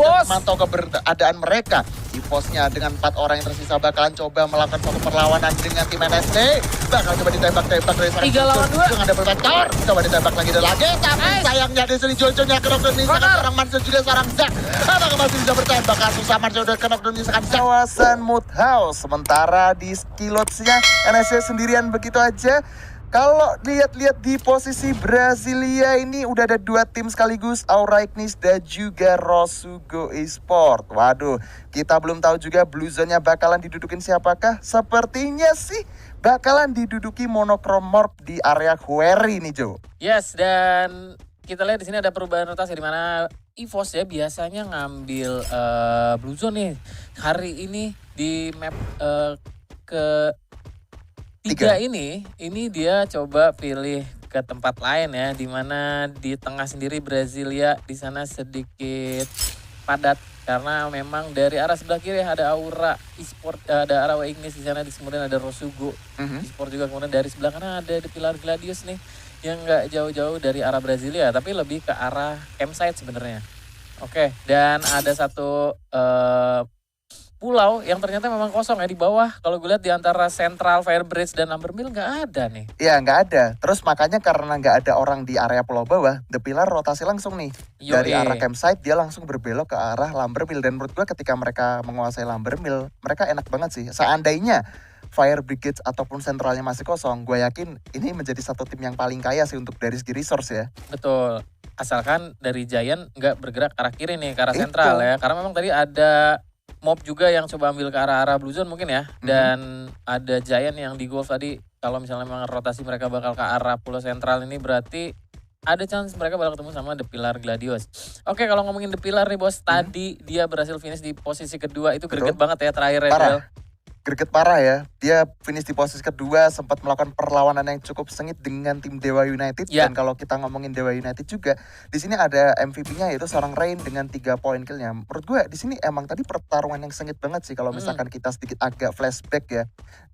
EVOS memantau keberadaan mereka. EVOS-nya dengan 4 orang yang tersisa bakalan coba melakukan suatu perlawanan dengan tim NSC. Bakal coba ditembak-tembak dari seorang 3 lawan 2. Dengan double vector. Coba ditembak lagi dan lagi. Tapi sayangnya di sini Jojo-nya kenok dan menyisakan seorang Manso juga seorang Zack. Apakah masih bisa bertembak? Kasus sama Jojo kenok dan menyisakan kawasan Mood House. Sementara di Skilots-nya NSC sendirian begitu aja. Kalau lihat-lihat di posisi Brasilia ini udah ada 2 tim sekaligus, Aura Ignis dan juga Rosugo Esport. Waduh, kita belum tahu juga Blue Zone-nya bakalan didudukin siapakah. Sepertinya sih bakalan diduduki Monochromorph di area Query nih, Jo. Yes, dan kita lihat di sini ada perubahan rotasi di mana EVOS ya biasanya ngambil Blue Zone nih. Hari ini di map ke 3 ini dia coba pilih ke tempat lain ya, di mana di tengah sendiri Brasilia di sana sedikit padat karena memang dari arah sebelah kiri ada Aura Esport, ada Aura Ignis di sana, kemudian ada Rosugo Esport juga, kemudian dari sebelah kanan ada The Pilar Gladius nih yang nggak jauh-jauh dari arah Brasilia tapi lebih ke arah campsite sebenarnya. Oke, dan ada satu pulau yang ternyata memang kosong ya di bawah. Kalau gue lihat di antara Central, Firebridge dan Lumbermill nggak ada nih. Iya, nggak ada. Terus makanya karena nggak ada orang di area pulau bawah, The Pilar rotasi langsung nih. Dari arah campsite dia langsung berbelok ke arah Lumbermill. Dan menurut gue ketika mereka menguasai Lumbermill, mereka enak banget sih. Seandainya Fire Brigade ataupun sentralnya masih kosong, gue yakin ini menjadi satu tim yang paling kaya sih untuk dari segi resource ya. Betul. Asalkan dari Giant nggak bergerak ke arah kiri nih, ke arah sentral ya. Karena memang tadi ada mob juga yang coba ambil ke arah Blue Zone mungkin ya. Dan ada Giant yang di Golf tadi. Kalau misalnya memang rotasi mereka bakal ke arah pulau sentral ini berarti ada chance mereka bakal ketemu sama The Pilar Gladius. Oke, kalau ngomongin The Pilar nih bos, tadi dia berhasil finish di posisi kedua. Itu greget banget ya terakhir ya. Greget parah ya. Dia finish di posisi kedua, sempat melakukan perlawanan yang cukup sengit dengan tim Dewa United. Dan kalau kita ngomongin Dewa United juga, di sini ada MVP-nya yaitu seorang Rain dengan 3 poin kill-nya. Menurut gue di sini emang tadi pertarungan yang sengit banget sih kalau misalkan kita sedikit agak flashback ya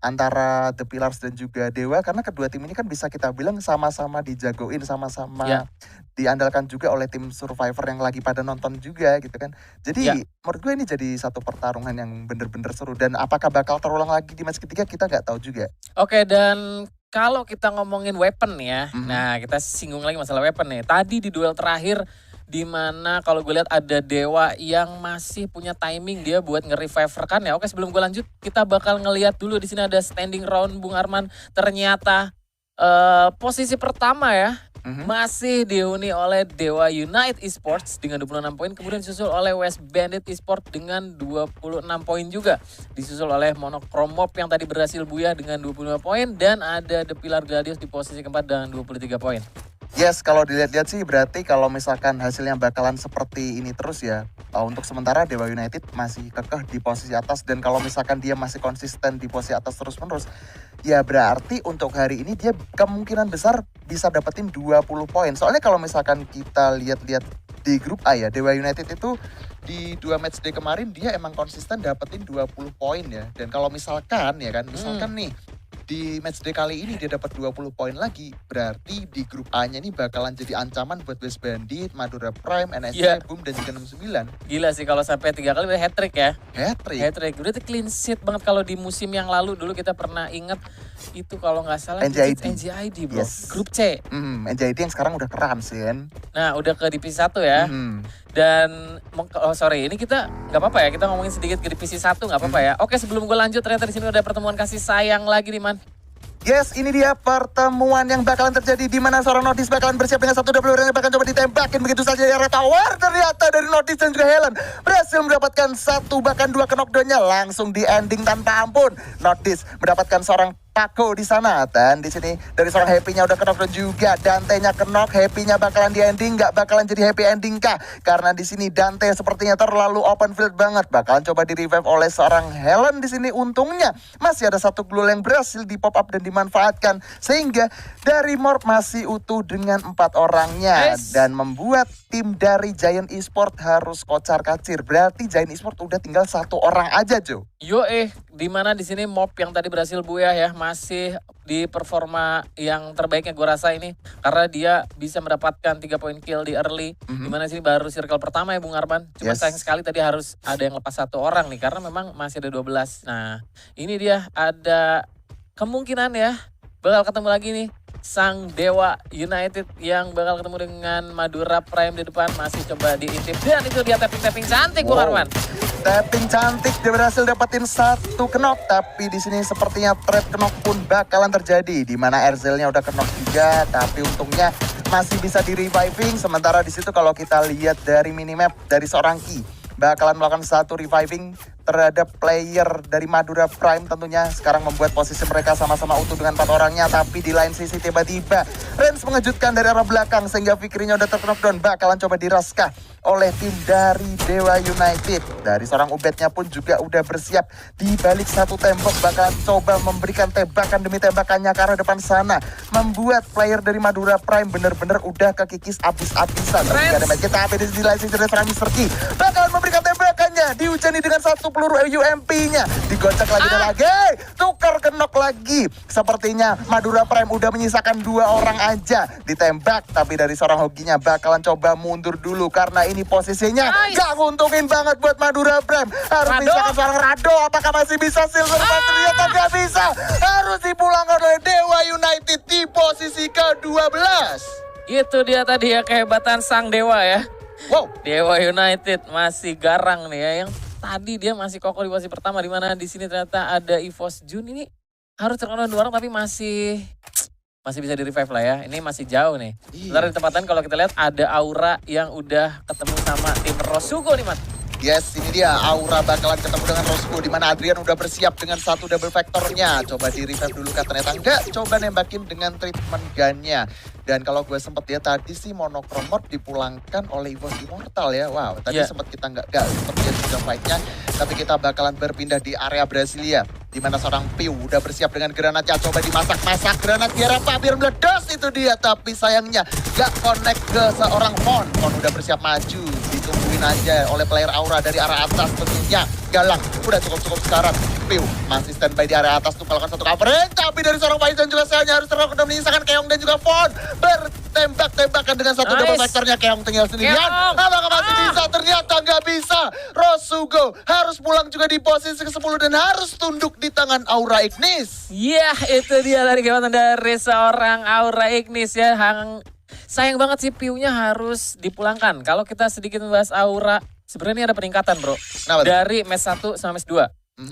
antara The Pillars dan juga Dewa, karena kedua tim ini kan bisa kita bilang sama-sama dijagoin, sama-sama diandalkan juga oleh tim Survivor yang lagi pada nonton juga gitu kan. Jadi menurut gue ini jadi satu pertarungan yang bener-bener seru, dan apakah bakal terulang lagi di match ketiga kita nggak tahu juga. Oke, dan kalau kita ngomongin weapon ya, nah kita singgung lagi masalah weapon nih. Tadi di duel terakhir di mana kalau gue lihat ada Dewa yang masih punya timing dia buat nge-revive rekan ya. Oke, sebelum gue lanjut kita bakal ngelihat dulu di sini ada standing round Bung Arman. Ternyata posisi pertama ya masih dihuni oleh Dewa United Esports dengan 26 poin. Kemudian disusul oleh West Bandit Esports dengan 26 poin juga. Disusul oleh Monochromorph yang tadi berhasil buyah dengan 25 poin. Dan ada The Pilar Gladius di posisi keempat dengan 23 poin. Yes, kalau dilihat-lihat sih berarti kalau misalkan hasilnya bakalan seperti ini terus ya, untuk sementara Dewa United masih kekeh di posisi atas. Dan kalau misalkan dia masih konsisten di posisi atas terus-menerus, ya berarti untuk hari ini dia kemungkinan besar bisa dapetin 20 poin. Soalnya kalau misalkan kita lihat-lihat di grup A ya, Dewa United itu di 2 matchday kemarin dia emang konsisten dapetin 20 poin ya. Dan kalau misalkan ya kan, misalkan nih di matchday kali ini dia dapat 20 poin lagi, berarti di grup A-nya ini bakalan jadi ancaman buat West Bandit, Madura Prime, NSC, Boom dan juga 69. Gila sih kalau sampai 3 kali udah hat-trick ya. Hat-trick. Berarti clean sheet banget. Kalau di musim yang lalu dulu kita pernah inget itu kalau nggak salah NJID bro. Grup C. NJID yang sekarang udah keren sih kan. Nah udah ke divisi 1 ya. Dan ini kita nggak apa-apa ya, kita ngomongin sedikit ke divisi 1 nggak apa-apa ya. Oke, sebelum gue lanjut ternyata di sini ada pertemuan kasih sayang lagi nih Man. Yes, ini dia pertemuan yang bakalan terjadi di mana seorang Nodis bakalan bersiap dengan 1 double orang yang bakal coba ditembakin begitu saja ya Tower. Ternyata dari Nodis dan juga Helen berhasil mendapatkan 1 bahkan 2 knockdown-nya langsung di ending tanpa ampun. Nodis mendapatkan seorang Paco di sana, dan di sini dari seorang Happy-nya udah knock down juga, Dante-nya knock, Happy-nya bakalan di ending, nggak bakalan jadi happy ending kah? Karena di sini Dante sepertinya terlalu open field banget, bakalan coba di revive oleh seorang Helen di sini. Untungnya masih ada 1 glue yang berhasil di pop up dan dimanfaatkan sehingga dari Morph masih utuh dengan 4 orangnya dan membuat tim dari Giant Esports harus kocar kacir. Berarti Giant Esports udah tinggal 1 orang aja Jo. Di mana di sini Mob yang tadi berhasil buya ya masih di performa yang terbaiknya gue rasa ini karena dia bisa mendapatkan 3 poin kill di early. Di mana sini baru circle pertama ya Bung Arban. Cuma Yes. sayang sekali tadi harus ada yang lepas satu orang nih karena memang masih ada 12. Nah, ini dia ada kemungkinan ya bakal ketemu lagi nih sang Dewa United yang bakal ketemu dengan Madura Prime di depan masih coba diintip dan itu dia tapping cantik Bung Wow. Arban. Tapping cantik, dia berhasil dapetin 1 knock, tapi di sini sepertinya trade knock pun bakalan terjadi, di mana Erzelnya udah knock juga, tapi untungnya masih bisa di reviving. Sementara di situ kalau kita lihat dari minimap dari seorang Ki, bakalan melakukan 1 reviving terhadap player dari Madura Prime tentunya sekarang membuat posisi mereka sama-sama utuh dengan 4 orangnya, tapi di lain sisi tiba-tiba Rens mengejutkan dari arah belakang sehingga Fikrinya udah terknockdown, bakalan coba diraskah oleh tim dari Dewa United. Dari seorang Ubednya pun juga udah bersiap di balik satu tembok, bakalan coba memberikan tembakan demi tembakannya ke arah depan sana, membuat player dari Madura Prime bener-bener udah kekikis abis-abisan. Tapi gak ada main kita, tapi di lain sisi dari seorang Mr. Ki bakalan memberikan tembakannya, dihujani dengan 1 peluru UMP-nya, digocek lagi dan lagi, tukar kenok lagi. Sepertinya Madura Prime udah menyisakan 2 orang aja ditembak, tapi dari seorang Hoginya bakalan coba mundur dulu karena ini posisinya gak nguntungin banget buat Madura Prime. Harus Rado. menyisakan seorang Rado, apakah masih bisa silver? Ternyata gak bisa, harus dipulangkan oleh Dewa United di posisi ke-12. Itu dia tadi ya kehebatan sang Dewa ya. Wow, Dewa United masih garang nih ya, yang tadi dia masih kokoh di posisi pertama, di mana di sini ternyata ada EVOS Jun ini harus terkenal 2 orang tapi masih bisa di revive lah ya. Ini masih jauh nih. Iya. Sementara di tempatan kalau kita lihat ada Aura yang udah ketemu sama tim Rosugo nih man. yes, ini dia Aura bakalan ketemu dengan Roscoe, di mana Adrian udah bersiap dengan 1 double vectornya. Coba di revive dulu kah, ternyata enggak. Coba nembakin dengan treatment gunnya. Dan kalau gue sempat lihat tadi sih Monochrome Morph dipulangkan oleh EVOS Immortal ya. Wow, tadi Yeah. sempat kita nggak sempat lihat juga fight-nya. Tapi kita bakalan berpindah di area Brasilia, di mana seorang Piu udah bersiap dengan granatnya. Coba dimasak-masak granat biar apa? Biar meledos itu dia. Tapi sayangnya nggak connect ke seorang Mon. Mon udah bersiap maju, ditungguin aja oleh player Aura dari arah atas tentunya. Galang, udah cukup sekarang. Piu masih standby di area atas tuh melakukan 1 covering, tapi dari seorang Faizan juga sayangnya harus terlalu menyisakan Keong dan juga Fon bertembak-tembakan dengan 1 double Nice. vectornya. Keong tinggal sendirian. Keong. Apakah masih bisa? Ternyata nggak bisa. Rosugo harus pulang juga di posisi ke-10 dan harus tunduk di tangan Aura Ignis. Iya itu dia tadi kehebatan dari seorang Aura Ignis ya. Sayang banget sih Piunya harus dipulangkan. Kalau kita sedikit membahas Aura, sebenarnya ini ada peningkatan bro. Kenapa tuh? Dari match 1 sama match 2.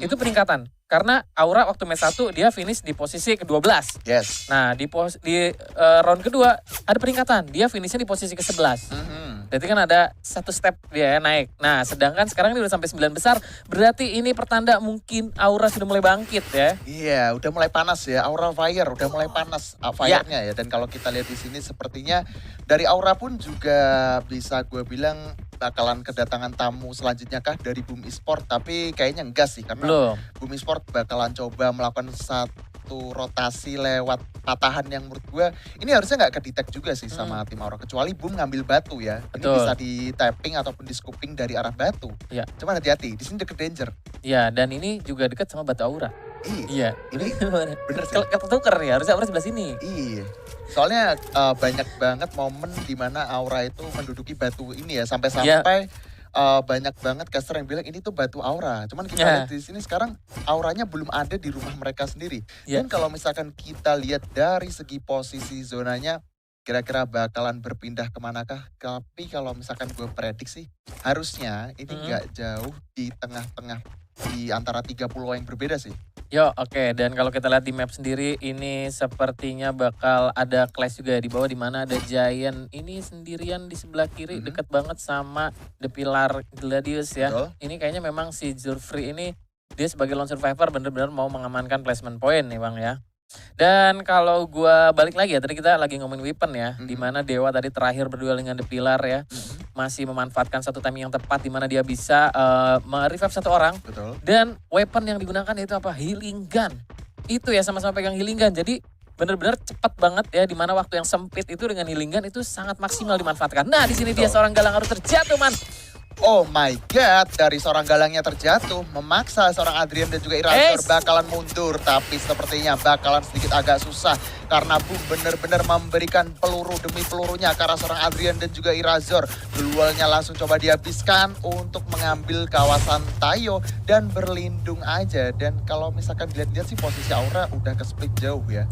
Itu peningkatan. Karena Aura waktu match 1 dia finish di posisi ke-12. Yes. Nah di round kedua ada peningkatan. Dia finishnya di posisi ke-11. Berarti kan ada 1 step dia ya naik. Nah sedangkan sekarang ini udah sampai 9 besar. Berarti ini pertanda mungkin Aura sudah mulai bangkit ya. Iya, udah mulai panas ya. Aura Fire udah mulai panas fire-nya ya. Dan kalau kita lihat di sini sepertinya dari Aura pun juga bisa gue bilang bakalan kedatangan tamu selanjutnya kah dari Boom Esport, tapi kayaknya enggak sih karena Belum. Boom Esport bakalan coba melakukan 1 rotasi lewat patahan yang menurut gue ini harusnya nggak kedetek juga sih sama tim Aura, kecuali Boom ngambil batu ya. Ini Betul. bisa di tapping ataupun di scooping dari arah batu. Iya. Cuman hati-hati, di sini deket danger. Iya dan ini juga dekat sama batu Aura. Iya. Ini bener sih. Kalau ketuker ya harusnya Aura sebelah sini. Iya, soalnya banyak banget momen di mana Aura itu menduduki batu ini ya, sampai-sampai banyak banget caster yang bilang ini tuh batu Aura. Cuman kita Ya. lihat di sini sekarang Auranya belum ada di rumah mereka sendiri. Ya. Dan kalau misalkan kita lihat dari segi posisi zonanya, kira-kira bakalan berpindah kemanakah? Tapi kalau misalkan gue prediksi, harusnya ini nggak jauh di tengah-tengah di antara 3 pulau yang berbeda sih. Yo oke dan kalau kita lihat di map sendiri ini sepertinya bakal ada clash juga ya di bawah di mana ada Giant ini sendirian di sebelah kiri dekat banget sama The Pillar Gladius ya. Betul. Ini kayaknya memang si Zurfree ini dia sebagai lone survivor bener-bener mau mengamankan placement point nih Bang ya. Dan kalau gua balik lagi ya, tadi kita lagi ngomongin weapon ya, di mana Dewa tadi terakhir berduel dengan The Pillar ya, masih memanfaatkan satu timing yang tepat di mana dia bisa merevive 1 orang. Betul. Dan weapon yang digunakan itu apa? Healing gun. Itu ya sama-sama pegang healing gun. Jadi benar-benar cepat banget ya, di mana waktu yang sempit itu dengan healing gun itu sangat maksimal dimanfaatkan. Nah di sini dia seorang Galang harus terjatuh man. Oh my god, dari seorang galangnya terjatuh, memaksa seorang Adrian dan juga Irazor bakalan mundur. Tapi sepertinya bakalan sedikit agak susah karena Boom benar-benar memberikan peluru demi pelurunya ke arah seorang Adrian dan juga Irazor. Duelnya langsung coba dihabiskan untuk mengambil kawasan Tayo dan berlindung aja. Dan kalau misalkan dilihat-lihat sih posisi Aura udah ke split jauh ya.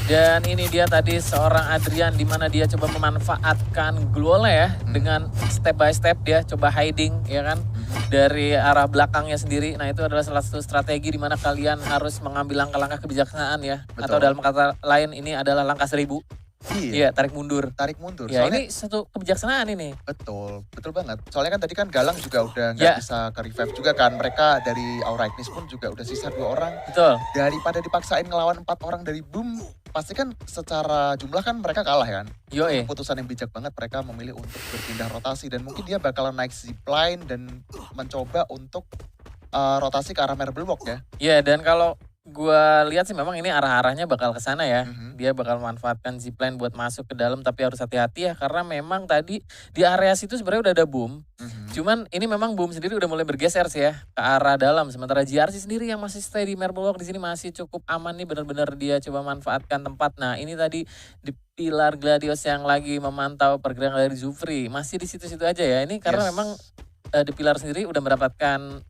Dan ini dia tadi seorang Adrian di mana dia coba memanfaatkan Gluolnya ya dengan step by step dia coba hiding ya kan dari arah belakangnya sendiri. Nah itu adalah salah satu strategi di mana kalian harus mengambil langkah-langkah kebijaksanaan ya. Betul. Atau dalam kata lain ini adalah langkah 1000. Iya, tarik mundur. Tarik mundur. Ya soalnya, ini satu kebijaksanaan ini. Betul banget. Soalnya kan tadi kan Galang juga udah nggak bisa ke revive juga kan. Mereka dari Aura Ignis pun juga udah sisa 2 orang. Betul. Daripada dipaksain ngelawan 4 orang dari Boom, pasti kan secara jumlah kan mereka kalah kan. Keputusan yang bijak banget mereka memilih untuk berpindah rotasi dan mungkin dia bakalan naik zipline dan mencoba untuk rotasi ke arah Marble Walk ya. Iya, dan kalau gua lihat sih memang ini arah-arahnya bakal ke sana ya. Dia bakal memanfaatkan zipline buat masuk ke dalam tapi harus hati-hati ya karena memang tadi di area situ sebenarnya udah ada Boom. Cuman ini memang Boom sendiri udah mulai bergeser sih ya ke arah dalam. Sementara GRC sendiri yang masih stay di Marble Walk di sini masih cukup aman nih, benar-benar dia coba manfaatkan tempat. Nah, ini tadi di Pilar Gladius yang lagi memantau pergerakan dari Zufri masih di situ-situ aja ya. Ini karena memang di Pilar sendiri udah mendapatkan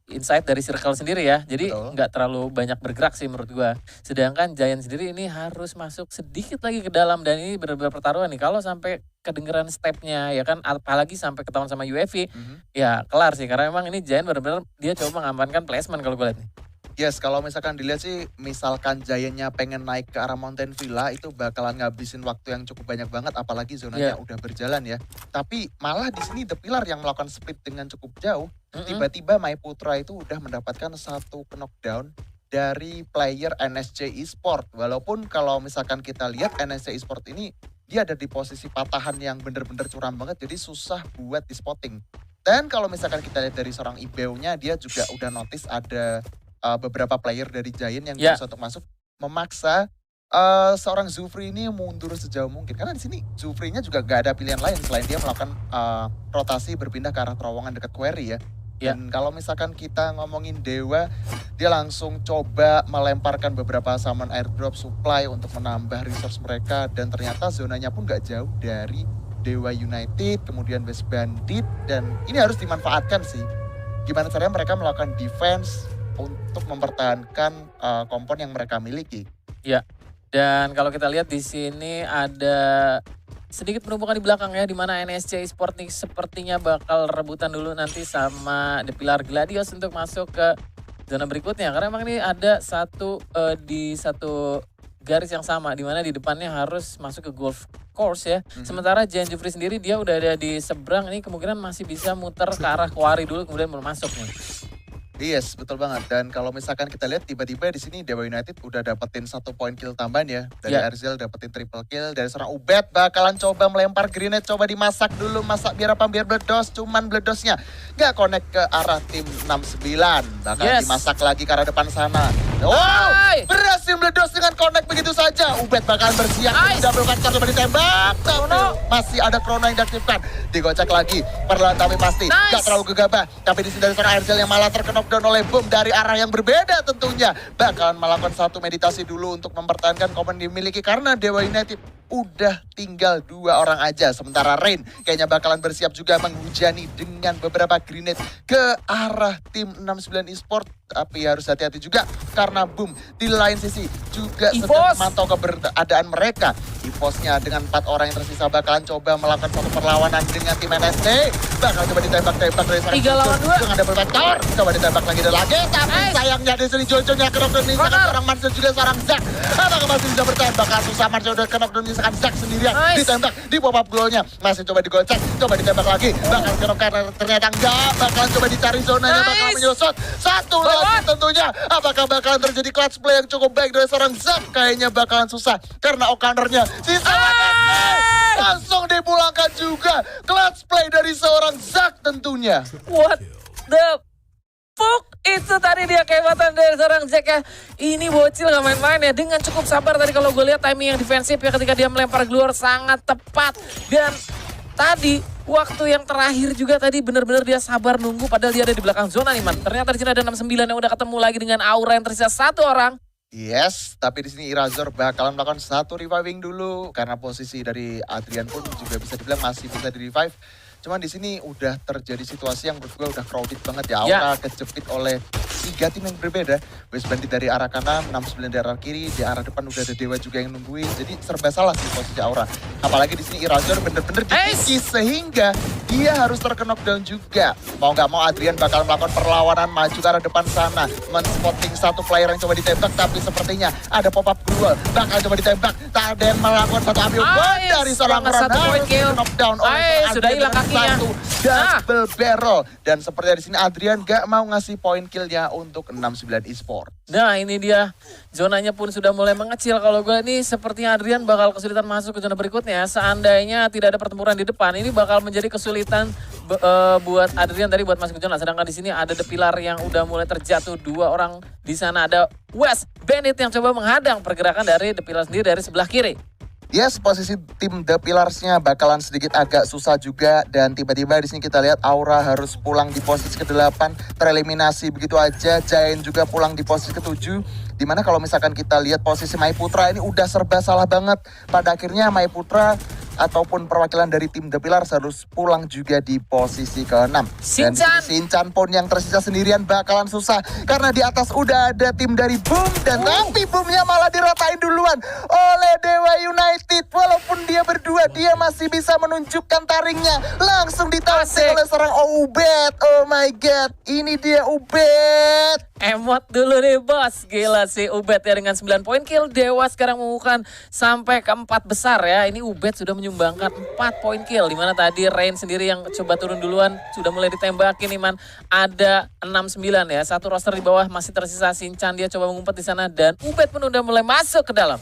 insight dari circle sendiri ya. Jadi nggak terlalu banyak bergerak sih menurut gua. Sedangkan Giant sendiri ini harus masuk sedikit lagi ke dalam dan ini benar-benar pertaruhan nih. Kalau sampai kedengeran stepnya ya kan, apalagi sampai ketahuan sama UAV, ya kelar sih. Karena memang ini Giant benar-benar dia coba mengamankan placement kalau gua lihat nih. Yes, kalau misalkan dilihat sih, misalkan Giant-nya pengen naik ke arah Mountain Villa, itu bakalan ngabisin waktu yang cukup banyak banget, apalagi zonanya udah berjalan ya. Tapi malah di sini The Pillar yang melakukan split dengan cukup jauh, tiba-tiba My Putra itu udah mendapatkan satu knockdown dari player NSC Esport. Walaupun kalau misalkan kita lihat NSC Esport ini, dia ada di posisi patahan yang bener-bener curam banget, jadi susah buat di spotting. Dan kalau misalkan kita lihat dari seorang IBO-nya, dia juga udah notice ada beberapa player dari Giant yang berusaha untuk masuk, memaksa seorang Zufri ini mundur sejauh mungkin. Karena di sini Zufri-nya juga gak ada pilihan lain selain dia melakukan rotasi berpindah ke arah terowongan dekat quarry ya. Dan kalau misalkan kita ngomongin Dewa, dia langsung coba melemparkan beberapa summon airdrop supply untuk menambah resource mereka. Dan ternyata zonanya pun gak jauh dari Dewa United, kemudian West Bandit. Dan ini harus dimanfaatkan sih. Gimana caranya mereka melakukan defense untuk mempertahankan kompon yang mereka miliki. Ya, dan kalau kita lihat di sini ada sedikit penumpukan di belakang ya, di mana NSC Esport nih sepertinya bakal rebutan dulu nanti sama The Pilar Gladius untuk masuk ke zona berikutnya. Karena memang ini ada di satu garis yang sama, di mana di depannya harus masuk ke golf course ya. Sementara Giant Zufri sendiri dia udah ada di seberang, ini kemungkinan masih bisa muter ke arah quarry dulu kemudian baru masuk nih. Yes, betul banget. Dan kalau misalkan kita lihat tiba-tiba di sini Dewa United udah dapetin 1 poin kill tambahan ya. Dari Arzel dapetin triple kill. Dari seorang Ubed bakalan coba melempar grenade, coba dimasak dulu. Masak biar apa? Biar bledos. Cuman bledosnya gak connect ke arah tim 69. Bakal dimasak lagi ke arah depan sana. Wow, berhasil meledos dengan connect begitu saja. Ubed bakalan bersiap. Tidak melakukan coba ditembak. Masih ada Chrono yang diaktifkan. Digocek lagi. Perlahan tapi pasti. Gak terlalu gegabah. Tapi di sini dari seorang Arzel yang malah terkena knockdown oleh Boom dari arah yang berbeda tentunya. Bakalan melakukan satu meditasi dulu untuk mempertahankan komen dimiliki karena Dewa United udah tinggal 2 orang aja. Sementara Rain kayaknya bakalan bersiap juga menghujani dengan beberapa grenade ke arah tim 69 Esport. Tapi harus hati-hati juga karena Boom di lain sisi juga sedang memantau keberadaan mereka. EVOS-nya dengan 4 orang yang tersisa bakalan coba melakukan satu perlawanan dengan tim NSC. Bakal coba ditembak-tembak dari sana. 3 lawan 2 dengan double vector. Coba ditembak lagi dan lagi. Tapi sayangnya di sini Jojo-nya ke knockdown menyisakan seorang Mansur juga seorang Zack. Apakah masih bisa bertahan? Bakal susah Mansur udah ke knockdown menyisakan Zack sendirian. Ditembak di pop-up goal-nya. Masih coba digocek. Coba ditembak lagi. Bakal ke knockdown ternyata enggak. Bakal coba dicari zonanya. Bakal menyusut. Satu lagi tentunya. Apakah bakalan terjadi clutch play yang cukup baik dari seorang Zack? Kayaknya bakalan susah. Karena Okanernya sisa langsung dipulangkan juga. Clutch play dari seorang Zack tentunya. What the fuck? Itu tadi dia kehebatan dari seorang Zack ya. Ini bocil gak main-main ya. Dengan cukup sabar tadi kalau gue lihat timing yang defensif ya ketika dia melempar Gluor sangat tepat. Dan tadi waktu yang terakhir juga tadi benar-benar dia sabar nunggu padahal dia ada di belakang zona nih man. Ternyata di sini ada 69 yang udah ketemu lagi dengan Aura yang tersisa satu orang. Yes, tapi di sini Irazor bakalan melakukan satu reviving dulu karena posisi dari Adrian pun juga bisa dibilang masih bisa di revive. Cuman di sini udah terjadi situasi yang menurut gue udah crowded banget ya. Aura kejepit oleh 3 tim yang berbeda. West Bandit dari arah kanan, 69 dari arah kiri, di arah depan udah ada Dewa juga yang nungguin. Jadi serba salah sih posisi Aura. Apalagi di sini Irazor bener-bener dikikis sehingga dia harus terkena knockdown juga. Mau nggak mau Adrian bakal melakukan perlawanan maju ke arah depan sana, men-spotting satu player yang coba ditembak, tapi sepertinya ada pop-up duel bakal coba ditembak. Tak ada yang melakukan satu ambil dari seorang Ron, knockdown oleh sudah hilang kakinya. Satu double barrel, dan sepertinya di sini Adrian gak mau ngasih poin killnya untuk 69 Esports. Nah ini dia, zonanya pun sudah mulai mengecil. Kalau gue nih sepertinya Adrian bakal kesulitan masuk ke zona berikutnya. Seandainya tidak ada pertempuran di depan, ini bakal menjadi kesulitan buat Adrian tadi buat masuk ke zona. Sedangkan di sini ada The Pillar yang udah mulai terjatuh, 2 orang di sana. Ada West Bandit yang coba menghadang pergerakan dari The Pillar sendiri dari sebelah kiri. Yes, posisi tim The Pillars-nya bakalan sedikit agak susah juga, dan tiba-tiba di sini kita lihat Aura harus pulang di posisi ke-8, tereliminasi begitu aja. Giant juga pulang di posisi ke-7. Dimana kalau misalkan kita lihat posisi Mai Putra ini udah serba salah banget. Pada akhirnya Mai Putra ataupun perwakilan dari tim The Pillars harus pulang juga di posisi ke-6. Dan Shinchan pun yang tersisa sendirian bakalan susah karena di atas udah ada tim dari Boom, dan tapi Boomnya malah diratain duluan oleh Dewa United. Walaupun dia berdua, dia masih bisa menunjukkan taringnya. Langsung ditarik oleh seorang Ubed. Oh my god, ini dia Ubed. Emot dulu nih bos, gila sih Ubed ya dengan 9 poin kill. Dewa sekarang mengukuhkan sampai ke 4 besar ya. Ini Ubed sudah menyumbangkan 4 poin kill. Dimana tadi Rain sendiri yang coba turun duluan sudah mulai ditembakin nih man. Ada 69 ya, satu roster di bawah masih tersisa Shinchan, dia coba mengumpet di sana dan Ubed pun udah mulai masuk ke dalam.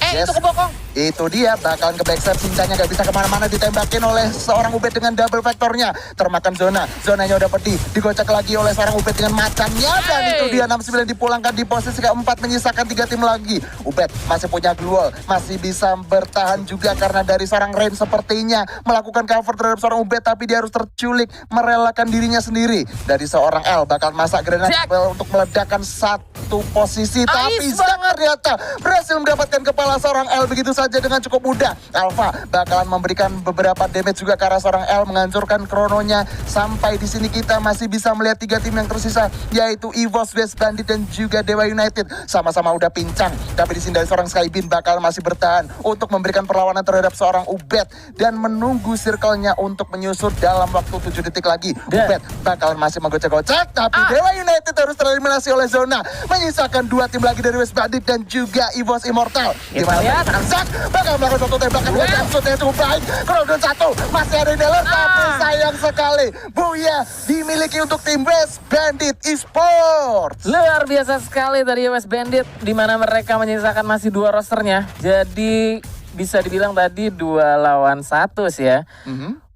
Itu kebokong. Itu dia, bakalan ke backstab. Shinchannya gak bisa kemana-mana, ditembakin oleh seorang Ubed dengan double vektornya. Termakan zona, zonanya udah pedih, digocek lagi oleh seorang Ubed dengan macannya. Dan itu dia 69 dipulangkan di posisi ke-4, menyisakan 3 tim lagi. Ubed masih punya duel, masih bisa bertahan juga karena dari seorang Rain sepertinya melakukan cover terhadap seorang Ubed, tapi dia harus terculik, merelakan dirinya sendiri. Dari seorang L bakal masak granat untuk meledakkan satu posisi, tapi ternyata berhasil mendapatkan kepala seorang L begitu saja dengan cukup mudah. Alpha bakalan memberikan beberapa damage juga ke arah seorang L, menghancurkan krononya. Sampai di sini kita masih bisa melihat 3 tim yang tersisa, yaitu EVOS, West Bandit, dan juga Dewa United. Sama-sama udah pincang, tapi di sini dari seorang Skybin bakal masih bertahan untuk memberikan perlawanan terhadap seorang Ubed dan menunggu circle-nya untuk menyusur dalam waktu 7 detik lagi. Ubed bakalan masih menggocek-gocek, tapi Dewa United harus tereliminasi oleh zona, menyisakan 2 tim lagi dari West Bandit dan juga EVOS Immortal. Dimana Zak bakal melakukan satu tembakan dengan jumpsuit yang cukup baik. Crown 1 masih ada di dalam, tapi sayang sekali Buya dimiliki untuk tim West Bandit Esports. Luar biasa sekali dari West Bandit, di mana mereka menyisakan masih 2 rosternya. Jadi bisa dibilang tadi 2 lawan 1 sih ya.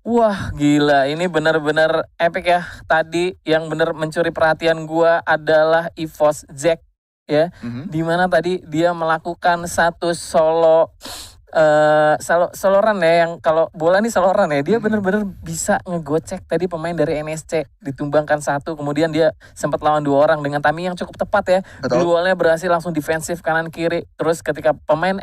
Wah gila, ini benar-benar epic ya. Tadi yang benar mencuri perhatian gua adalah EVOS Jack ya. Dimana tadi dia melakukan satu soloran ya, yang kalau bola nih soloran ya, dia benar-benar bisa ngegocek tadi pemain dari NSC, ditumbangkan 1, kemudian dia sempat lawan 2 orang dengan timing yang cukup tepat ya. Duelnya berhasil langsung defensif kanan kiri, terus ketika pemain